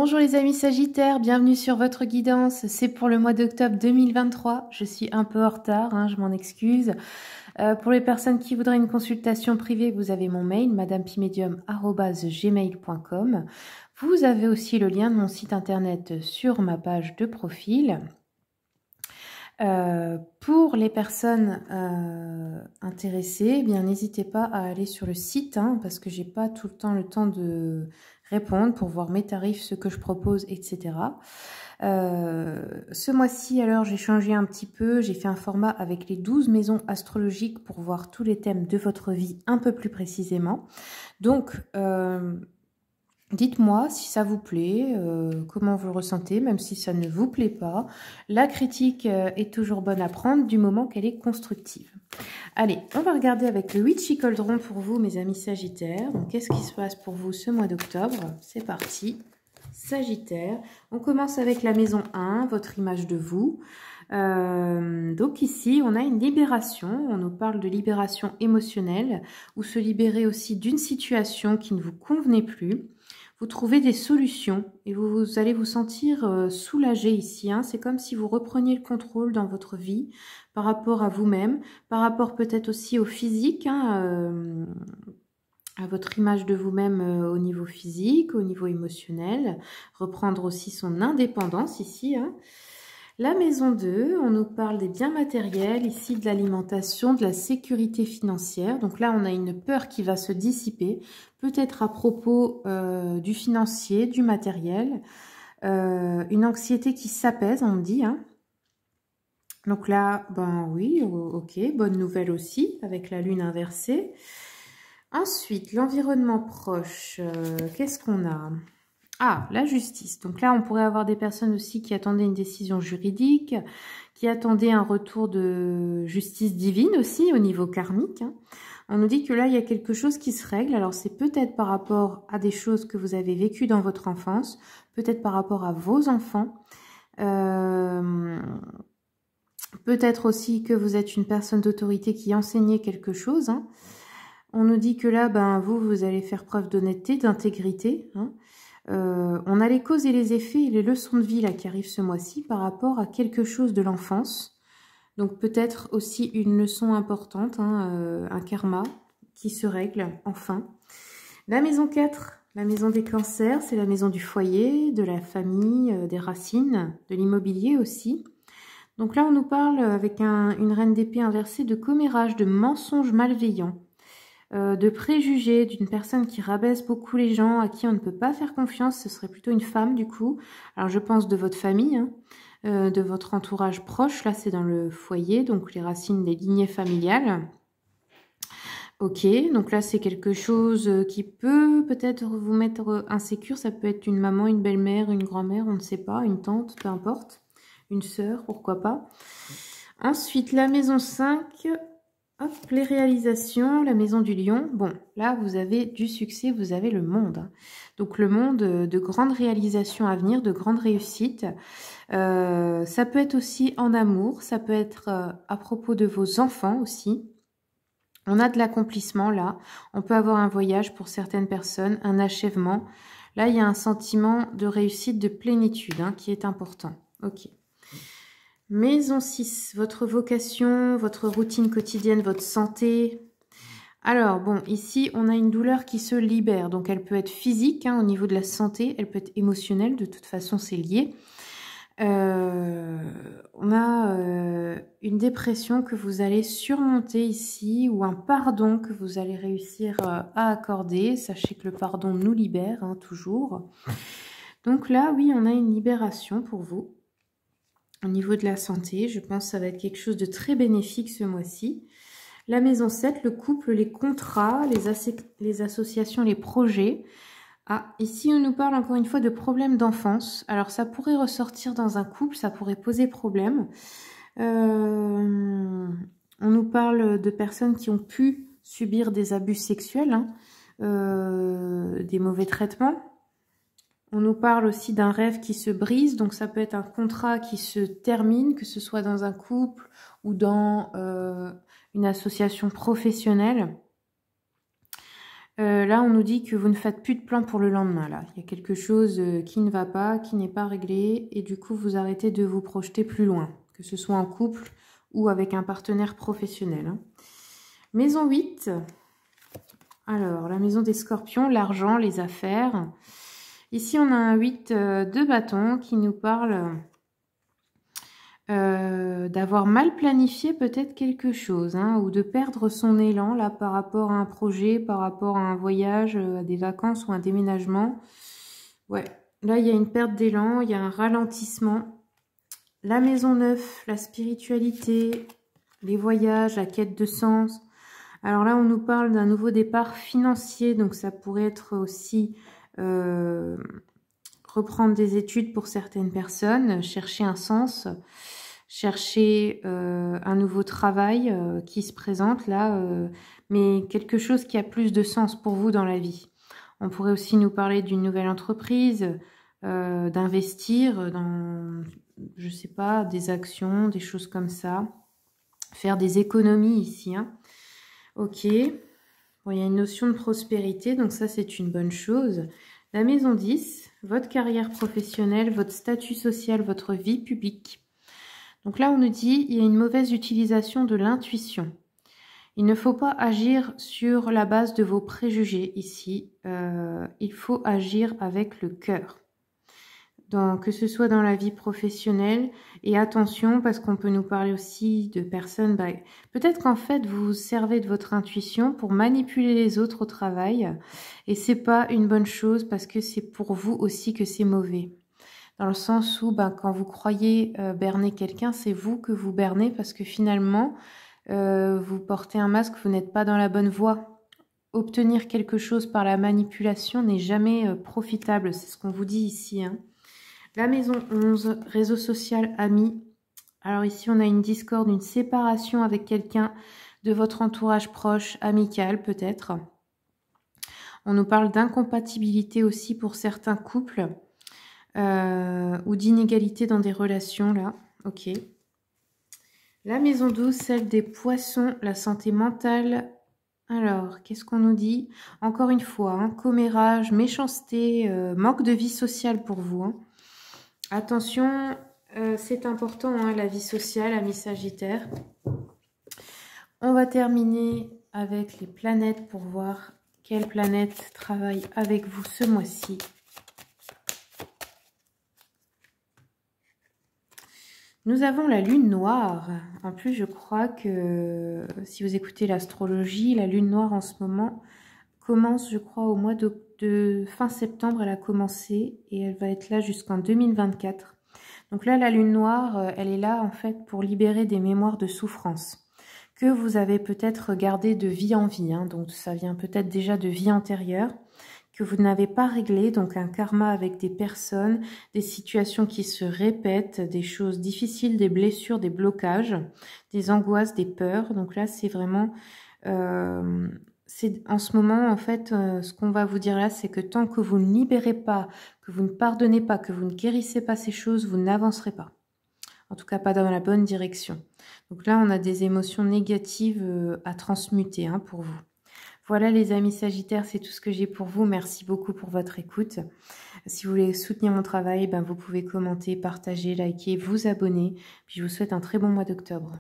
Bonjour les amis Sagittaires, bienvenue sur votre guidance. C'est pour le mois d'octobre 2023. Je suis un peu en retard, je m'en excuse. Pour les personnes qui voudraient une consultation privée, vous avez mon mail madamepimedium@gmail.com. Vous avez aussi le lien de mon site internet sur ma page de profil. Pour les personnes intéressées, eh bien n'hésitez pas à aller sur le site parce que j'ai pas tout le temps de répondre pour voir mes tarifs, ce que je propose, etc. Ce mois-ci, alors, j'ai changé un petit peu. J'ai fait un format avec les 12 maisons astrologiques pour voir tous les thèmes de votre vie un peu plus précisément. Donc, dites-moi si ça vous plaît, comment vous le ressentez, même si ça ne vous plaît pas. La critique est toujours bonne à prendre du moment qu'elle est constructive. Allez, on va regarder avec le Witchy Cauldron pour vous, mes amis Sagittaires. Donc, qu'est-ce qui se passe pour vous ce mois d'octobre? C'est parti. Sagittaire. On commence avec la maison 1, votre image de vous. Donc ici, on a une libération. On nous parle de libération émotionnelle ou se libérer aussi d'une situation qui ne vous convenait plus. Vous trouvez des solutions et vous allez vous sentir soulagé ici. C'est comme si vous repreniez le contrôle dans votre vie par rapport à vous-même, par rapport peut-être aussi au physique, à votre image de vous-même au niveau physique, au niveau émotionnel. Reprendre aussi son indépendance ici. La maison 2, on nous parle des biens matériels, ici de l'alimentation, de la sécurité financière. Donc là, on a une peur qui va se dissiper, peut-être à propos du financier, du matériel. Une anxiété qui s'apaise, on me dit. Donc là, ben oui, ok, bonne nouvelle aussi, avec la lune inversée. Ensuite, l'environnement proche, qu'est-ce qu'on a ? Ah, la justice. Donc là, on pourrait avoir des personnes aussi qui attendaient une décision juridique, qui attendaient un retour de justice divine aussi au niveau karmique. On nous dit que là, il y a quelque chose qui se règle. Alors, c'est peut-être par rapport à des choses que vous avez vécues dans votre enfance, peut-être par rapport à vos enfants, peut-être aussi que vous êtes une personne d'autorité qui enseignait quelque chose. On nous dit que là, ben, vous allez faire preuve d'honnêteté, d'intégrité. On a les causes et les effets et les leçons de vie là qui arrivent ce mois-ci par rapport à quelque chose de l'enfance. Donc peut-être aussi une leçon importante, un karma qui se règle enfin. La maison 4, la maison des cancers, c'est la maison du foyer, de la famille, des racines, de l'immobilier aussi. Donc là, on nous parle avec une reine d'épée inversée de commérage, de mensonges malveillants. De préjugés, d'une personne qui rabaisse beaucoup les gens, à qui on ne peut pas faire confiance, ce serait plutôt une femme du coup. Alors je pense de votre famille, de votre entourage proche, là c'est dans le foyer, donc les racines des lignées familiales. Ok, donc là c'est quelque chose qui peut peut-être vous mettre insécure, ça peut être une maman, une belle-mère, une grand-mère, on ne sait pas, une tante, peu importe, une sœur, pourquoi pas. Ensuite, la maison 5... Hop, les réalisations, la maison du lion. Bon, là, vous avez du succès, vous avez le monde. Donc, le monde de grandes réalisations à venir, de grandes réussites. Ça peut être aussi en amour, ça peut être à propos de vos enfants aussi. On a de l'accomplissement, là. On peut avoir un voyage pour certaines personnes, un achèvement. Là, il y a un sentiment de réussite, de plénitude qui est important. Ok. Maison 6, votre vocation, votre routine quotidienne, votre santé. Alors, bon, ici, on a une douleur qui se libère. Donc, elle peut être physique au niveau de la santé, elle peut être émotionnelle. De toute façon, c'est lié. On a une dépression que vous allez surmonter ici ou un pardon que vous allez réussir à accorder. Sachez que le pardon nous libère, toujours. Donc là, oui, on a une libération pour vous. Au niveau de la santé, je pense que ça va être quelque chose de très bénéfique ce mois-ci. La maison 7, le couple, les contrats, les associations, les projets. Ah, ici on nous parle encore une fois de problèmes d'enfance. Alors ça pourrait ressortir dans un couple, ça pourrait poser problème. On nous parle de personnes qui ont pu subir des abus sexuels, des mauvais traitements. On nous parle aussi d'un rêve qui se brise, donc ça peut être un contrat qui se termine, que ce soit dans un couple ou dans une association professionnelle. Là, on nous dit que vous ne faites plus de plan pour le lendemain. Là, il y a quelque chose qui ne va pas, qui n'est pas réglé. Et du coup, vous arrêtez de vous projeter plus loin. Que ce soit en couple ou avec un partenaire professionnel. Hein. Maison 8. Alors, la maison des scorpions, l'argent, les affaires. Ici, on a un 8 de bâton qui nous parle d'avoir mal planifié peut-être quelque chose, hein, ou de perdre son élan là par rapport à un projet, par rapport à un voyage, à des vacances ou un déménagement. Ouais, là, il y a une perte d'élan, il y a un ralentissement. La maison 9, la spiritualité, les voyages, la quête de sens. Alors là, on nous parle d'un nouveau départ financier, donc ça pourrait être aussi reprendre des études pour certaines personnes, chercher un sens, chercher un nouveau travail qui se présente là, mais quelque chose qui a plus de sens pour vous dans la vie. On pourrait aussi nous parler d'une nouvelle entreprise, d'investir dans, je sais pas, des actions, des choses comme ça. Faire des économies ici, hein. Ok. Bon, il y a une notion de prospérité, donc ça, c'est une bonne chose. La maison 10, votre carrière professionnelle, votre statut social, votre vie publique. Donc là, on nous dit il y a une mauvaise utilisation de l'intuition. Il ne faut pas agir sur la base de vos préjugés ici. Il faut agir avec le cœur. Donc, que ce soit dans la vie professionnelle, et attention parce qu'on peut nous parler aussi de personnes, peut-être qu'en fait vous vous servez de votre intuition pour manipuler les autres au travail et c'est pas une bonne chose parce que c'est pour vous aussi que c'est mauvais. Dans le sens où quand vous croyez berner quelqu'un, c'est vous que vous bernez parce que finalement vous portez un masque, vous n'êtes pas dans la bonne voie. Obtenir quelque chose par la manipulation n'est jamais profitable, c'est ce qu'on vous dit ici, hein. La maison 11, réseau social, amis. Alors ici, on a une discorde, une séparation avec quelqu'un de votre entourage proche, amical peut-être. On nous parle d'incompatibilité aussi pour certains couples ou d'inégalité dans des relations, là. Ok. La maison 12, celle des poissons, la santé mentale. Alors, qu'est-ce qu'on nous dit? Encore une fois, hein, commérage, méchanceté, manque de vie sociale pour vous, hein. Attention, c'est important, hein, la vie sociale, amis Sagittaire. On va terminer avec les planètes pour voir quelle planète travaille avec vous ce mois-ci. Nous avons la lune noire. En plus, je crois que si vous écoutez l'astrologie, la lune noire en ce moment commence, je crois, au mois de fin septembre. Elle a commencé et elle va être là jusqu'en 2024. Donc là, la lune noire, elle est là en fait pour libérer des mémoires de souffrance que vous avez peut-être gardées de vie en vie. Hein, donc ça vient peut-être déjà de vie antérieure que vous n'avez pas réglé. Donc un karma avec des personnes, des situations qui se répètent, des choses difficiles, des blessures, des blocages, des angoisses, des peurs. Donc là, c'est vraiment... c'est en ce moment, en fait, ce qu'on va vous dire là, c'est que tant que vous ne libérez pas, que vous ne pardonnez pas, que vous ne guérissez pas ces choses, vous n'avancerez pas. En tout cas, pas dans la bonne direction. Donc là, on a des émotions négatives à transmuter, hein, pour vous. Voilà les amis Sagittaires, c'est tout ce que j'ai pour vous. Merci beaucoup pour votre écoute. Si vous voulez soutenir mon travail, vous pouvez commenter, partager, liker, vous abonner. Puis je vous souhaite un très bon mois d'octobre.